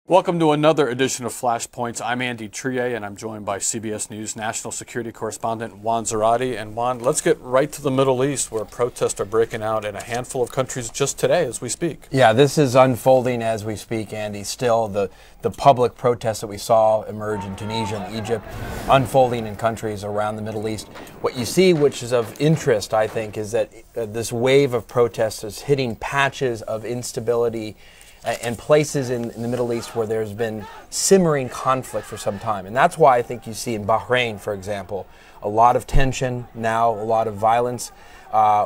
Welcome to another edition of Flashpoints. I'm Andy Triay, and I'm joined by CBS News national security correspondent Juan Zarate. And Juan, let's get right to the Middle East, where protests are breaking out in a handful of countries just today as we speak. Yeah, this is unfolding as we speak, Andy. Still, the public protests that we saw emerge in Tunisia and Egypt, unfolding in countries around the Middle East. What you see, which is of interest, I think, is that this wave of protests is hitting patches of instability and places in the Middle East where there's been simmering conflict for some time. And that's why I think you see in Bahrain, for example, a lot of tension now, a lot of violence,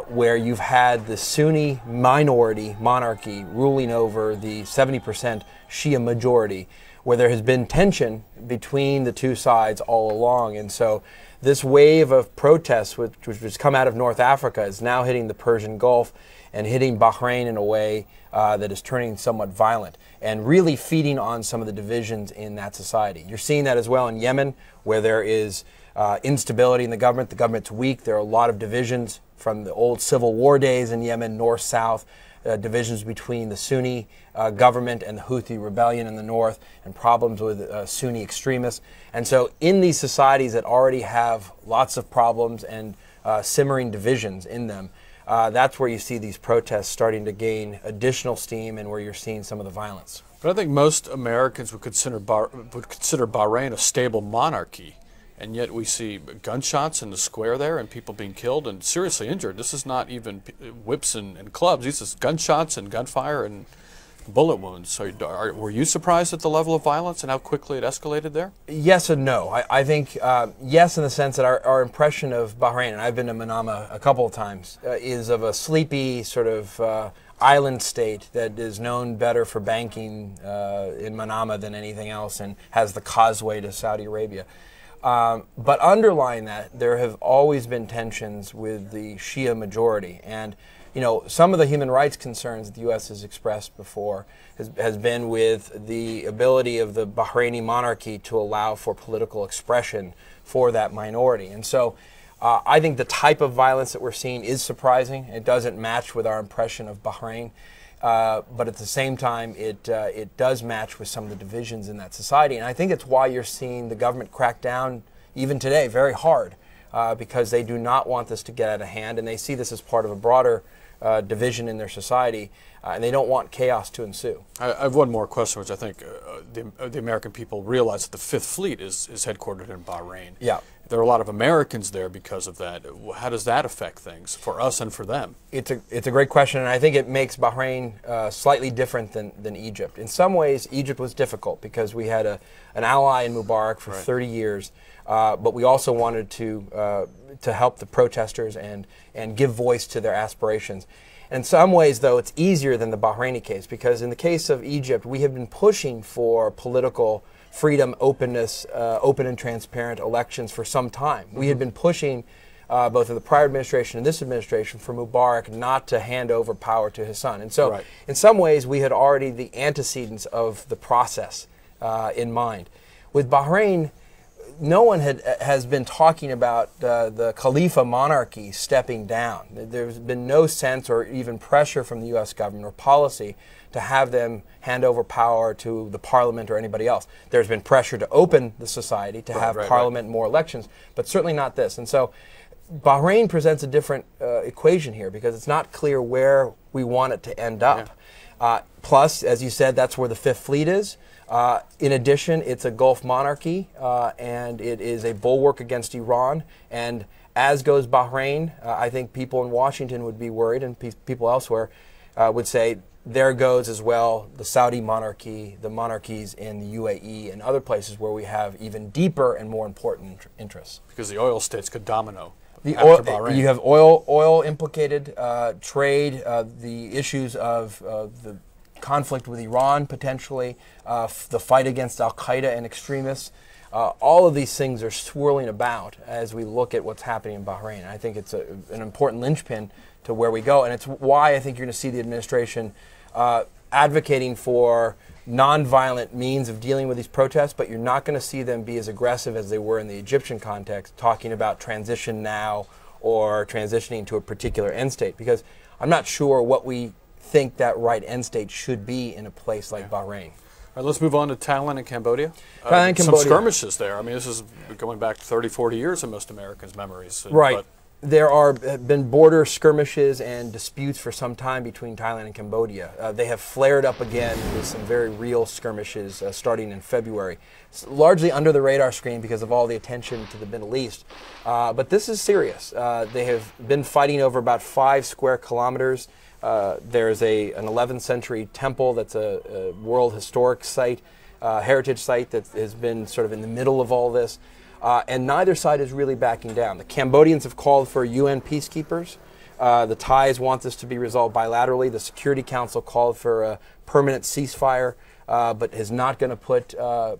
where you've had the Sunni minority monarchy ruling over the 70% Shia majority, where there has been tension between the two sides all along. And so this wave of protests, which has come out of North Africa, is now hitting the Persian Gulf and hitting Bahrain in a way that is turning somewhat violent and really feeding on some of the divisions in that society. You're seeing that as well in Yemen, where there is instability in the government. The government's weak. There are a lot of divisions from the old civil war days in Yemen, north-south, divisions between the Sunni government and the Houthi rebellion in the north, and problems with Sunni extremists. And so in these societies that already have lots of problems and simmering divisions in them, that's where you see these protests starting to gain additional steam and where you're seeing some of the violence. But I think most Americans would consider Bahrain a stable monarchy, and yet we see gunshots in the square there and people being killed and seriously injured. This is not even whips and clubs. This is gunshots and gunfire and bullet wounds. So were you surprised at the level of violence and how quickly it escalated there? Yes and no. I think yes, in the sense that our impression of Bahrain, and I've been to Manama a couple of times, is of a sleepy sort of island state that is known better for banking in Manama than anything else and has the causeway to Saudi Arabia. But underlying that, there have always been tensions with the Shia majority. And you know, some of the human rights concerns that the U.S. has expressed before has been with the ability of the Bahraini monarchy to allow for political expression for that minority. And so I think the type of violence that we're seeing is surprising. It doesn't match with our impression of Bahrain. But at the same time, it does match with some of the divisions in that society. And I think it's why you're seeing the government crack down, even today, very hard, because they do not want this to get out of hand, and they see this as part of a broader division in their society, and they don't want chaos to ensue. I have one more question, which I think the American people realize that the Fifth Fleet is headquartered in Bahrain. Yeah. There are a lot of Americans there because of that. How does that affect things for us and for them? It's a great question, and I think it makes Bahrain slightly different than Egypt. In some ways, Egypt was difficult because we had an ally in Mubarak for 30 years, but we also wanted to help the protesters and give voice to their aspirations. In some ways, though, it's easier than the Bahraini case, because in the case of Egypt, we have been pushing for political freedom, openness, open and transparent elections for some time. We had been pushing, both in the prior administration and this administration, for Mubarak not to hand over power to his son. And so, in some ways, we had already the antecedents of the process in mind. With Bahrain, no one has been talking about the Khalifa monarchy stepping down. There's been no sense or even pressure from the U.S. government or policy to have them hand over power to the parliament or anybody else. There's been pressure to open the society, to have parliament, more elections, but certainly not this. And so Bahrain presents a different equation here, because it's not clear where we want it to end up. Plus, as you said, that's where the Fifth Fleet is. In addition, it's a Gulf monarchy, and it is a bulwark against Iran. And as goes Bahrain, I think people in Washington would be worried, and people elsewhere would say, there goes as well the Saudi monarchy, the monarchies in the UAE, and other places where we have even deeper and more important interests. Because the oil states could domino. You have oil implicated, trade, the issues of the conflict with Iran potentially, the fight against Al-Qaeda and extremists. All of these things are swirling about as we look at what's happening in Bahrain. I think it's an important linchpin to where we go, and it's why I think you're going to see the administration advocating for nonviolent means of dealing with these protests, but you're not going to see them be as aggressive as they were in the Egyptian context, talking about transition now or transitioning to a particular end state, because I'm not sure what we think that right end state should be in a place like Bahrain. All right, let's move on to Thailand and Cambodia. Thailand and Some Cambodia. skirmishes there. I mean, this is going back 30, 40 years in most Americans' memories. Right. But There have been border skirmishes and disputes for some time between Thailand and Cambodia. They have flared up again with some very real skirmishes starting in February. It's largely under the radar screen because of all the attention to the Middle East. But this is serious. They have been fighting over about 5 square kilometers. There's an 11th century temple that's a World Historic Site, heritage site that has been sort of in the middle of all this. And neither side is really backing down. The Cambodians have called for UN peacekeepers. The Thais want this to be resolved bilaterally. The Security Council called for a permanent ceasefire, but is not going to put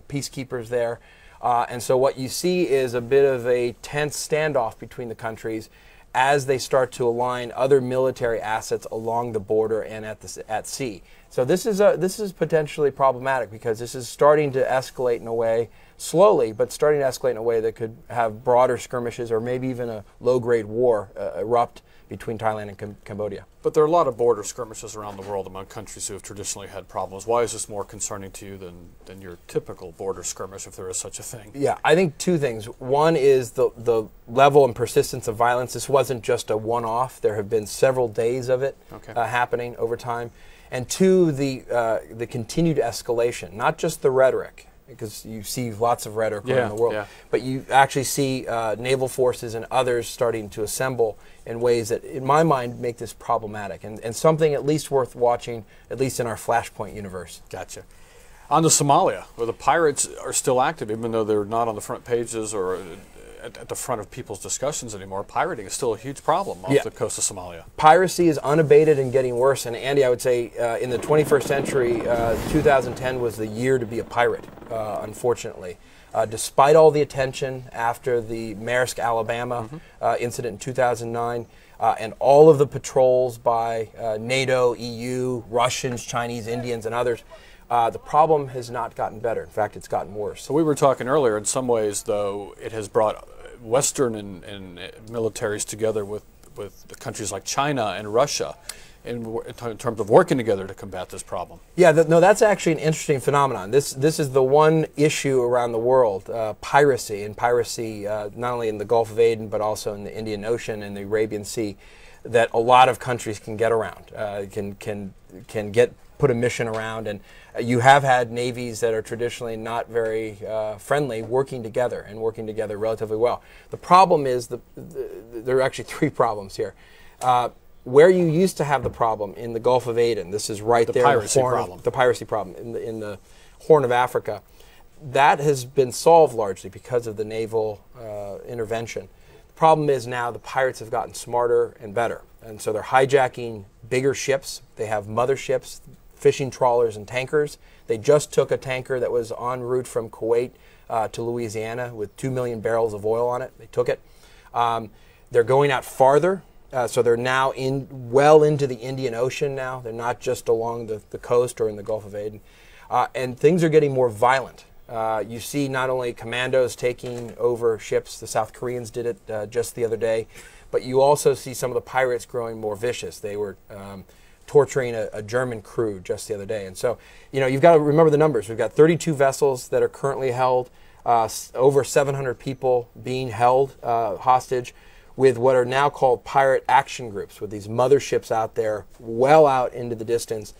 peacekeepers there. And so what you see is a bit of a tense standoff between the countries as they start to align other military assets along the border and at sea. So this is potentially problematic because this is starting to escalate in a way, slowly, but starting to escalate in a way that could have broader skirmishes or maybe even a low-grade war erupt between Thailand and Cambodia. But there are a lot of border skirmishes around the world among countries who have traditionally had problems. Why is this more concerning to you than your typical border skirmish, if there is such a thing? Yeah, I think 2 things. One is the level and persistence of violence. This wasn't just a one-off. There have been several days of it happening over time. And 2, the continued escalation, not just the rhetoric, because you see lots of rhetoric around the world, but you actually see naval forces and others starting to assemble in ways that, in my mind, make this problematic and something at least worth watching, at least in our Flashpoint universe. Gotcha. On to Somalia, where the pirates are still active, even though they're not on the front pages or at the front of people's discussions anymore. Pirating is still a huge problem off the coast of Somalia. Piracy is unabated and getting worse. And Andy, I would say in the 21st century, 2010 was the year to be a pirate, unfortunately. Despite all the attention after the Maersk, Alabama incident in 2009, and all of the patrols by NATO, EU, Russians, Chinese, Indians, and others, the problem has not gotten better. In fact, it's gotten worse. So we were talking earlier, in some ways, though, it has brought Western and militaries together with the countries like China and Russia in terms of working together to combat this problem. Yeah, no, that's actually an interesting phenomenon. This is the one issue around the world, piracy, and piracy not only in the Gulf of Aden, but also in the Indian Ocean and the Arabian Sea, that a lot of countries can get around, can put a mission around, and you have had navies that are traditionally not very friendly working together relatively well. The problem is there are actually 3 problems here. Where you used to have the problem in the Gulf of Aden, this is right there, the piracy problem in the Horn of Africa, that has been solved largely because of the naval intervention. The problem is now the pirates have gotten smarter and better, and so they're hijacking bigger ships. They have motherships, fishing trawlers, and tankers. They just took a tanker that was en route from Kuwait to Louisiana with 2 million barrels of oil on it. They took it. They're going out farther. So they're now well into the Indian Ocean now. They're not just along the coast or in the Gulf of Aden. And things are getting more violent. You see not only commandos taking over ships, the South Koreans did it just the other day, but you also see some of the pirates growing more vicious. They were torturing a German crew just the other day. And so, you've got to remember the numbers. We've got 32 vessels that are currently held, over 700 people being held hostage, with what are now called pirate action groups, with these motherships out there well out into the distance,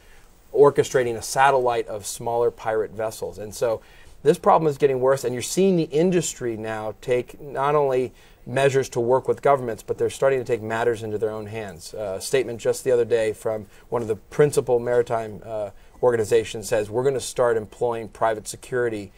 orchestrating a satellite of smaller pirate vessels. And so this problem is getting worse, and you're seeing the industry now take not only measures to work with governments, but they're starting to take matters into their own hands. A statement just the other day from one of the principal maritime organizations says, we're going to start employing private security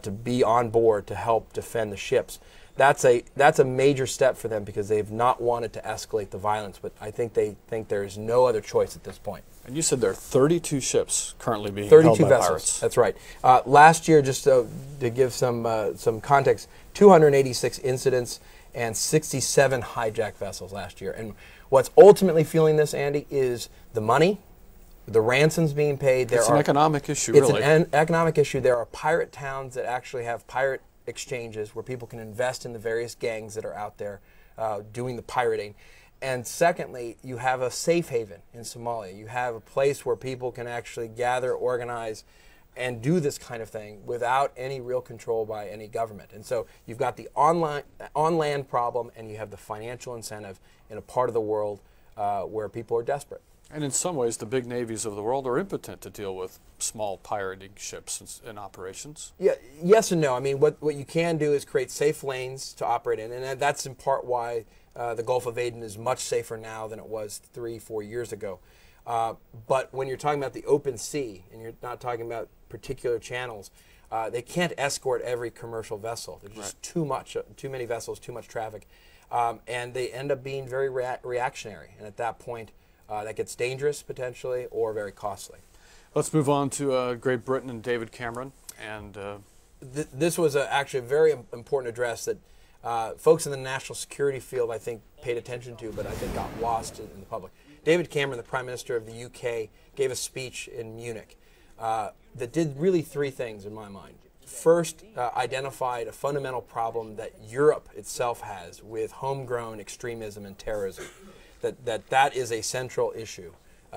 to be on board to help defend the ships. That's a major step for them because they've not wanted to escalate the violence, but I think they think there is no other choice at this point. And you said there are 32 ships currently being held by vessels. pirates. That's right. Last year, just to give some context, 286 incidents and 67 hijacked vessels last year. And what's ultimately fueling this, Andy, is the money, the ransoms being paid. It's an economic issue, really. It's an economic issue. There are pirate towns that actually have pirate exchanges where people can invest in the various gangs that are out there doing the pirating. And secondly, you have a safe haven in Somalia. You have a place where people can actually gather, organize, and do this kind of thing without any real control by any government. And so you've got the on-land problem, and you have the financial incentive in a part of the world where people are desperate. And in some ways, the big navies of the world are impotent to deal with small pirating ships and operations. Yeah, yes and no. I mean, what you can do is create safe lanes to operate in, and that's in part why the Gulf of Aden is much safer now than it was 3-4 years ago. But when you're talking about the open sea, and you're not talking about particular channels, they can't escort every commercial vessel. There's just too many vessels, too much traffic, and they end up being very reactionary. And at that point, that gets dangerous potentially, or very costly. Let's move on to Great Britain and David Cameron. And this was actually a very important address that folks in the national security field, I think, paid attention to, but I think got lost in the public. David Cameron, the Prime Minister of the UK, gave a speech in Munich that did really three things in my mind. First, identified a fundamental problem that Europe itself has with homegrown extremism and terrorism. That is a central issue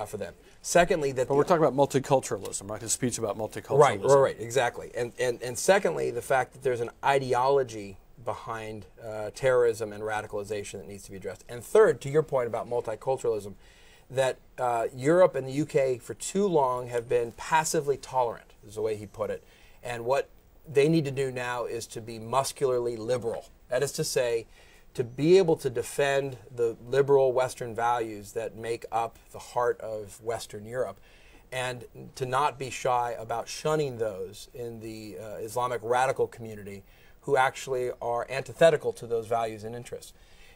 for them. Secondly, but we're talking about multiculturalism, right? His speech about multiculturalism. Right, exactly. And secondly, the fact that there's an ideology behind terrorism and radicalization that needs to be addressed. And third, to your point about multiculturalism, that Europe and the UK for too long have been passively tolerant, is the way he put it. And what they need to do now is to be muscularly liberal. That is to say, to be able to defend the liberal Western values that make up the heart of Western Europe, and to not be shy about shunning those in the Islamic radical community who actually are antithetical to those values and interests.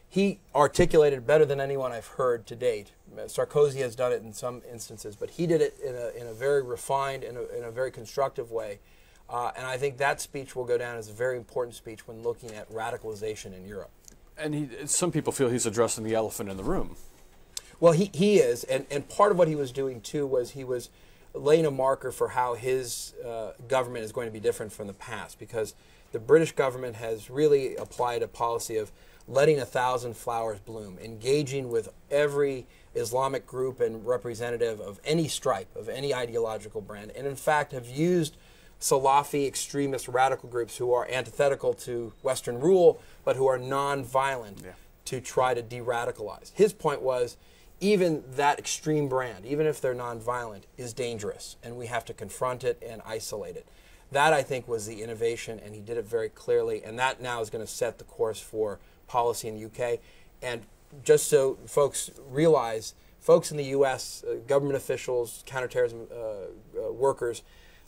He articulated better than anyone I've heard to date. Sarkozy has done it in some instances, but he did it in a very refined and in a very constructive way. And I think that speech will go down as a very important speech when looking at radicalization in Europe. And some people feel he's addressing the elephant in the room. Well, he is, and part of what he was doing too was he was laying a marker for how his government is going to be different from the past, because the British government has really applied a policy of letting 1,000 flowers bloom, engaging with every Islamic group and representative of any stripe, of any ideological brand, and in fact have used Salafi extremist radical groups who are antithetical to Western rule, but who are non-violent to try to de-radicalize. His point was, even that extreme brand, even if they're non-violent, is dangerous, and we have to confront it and isolate it. That, I think, was the innovation, and he did it very clearly, and that now is going to set the course for policy in the UK. And just so folks realize, folks in the US, government officials, counterterrorism workers,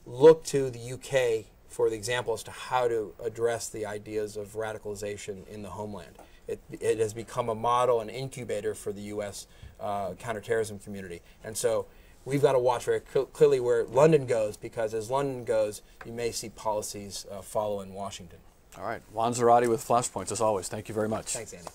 look to the UK for the example as to how to address the ideas of radicalization in the homeland. It has become a model, an incubator for the US counterterrorism community. And so we've got to watch very clearly where London goes, because as London goes, you may see policies follow in Washington. All right. Juan Zarate with Flashpoints, as always. Thank you very much. Thanks, Andy.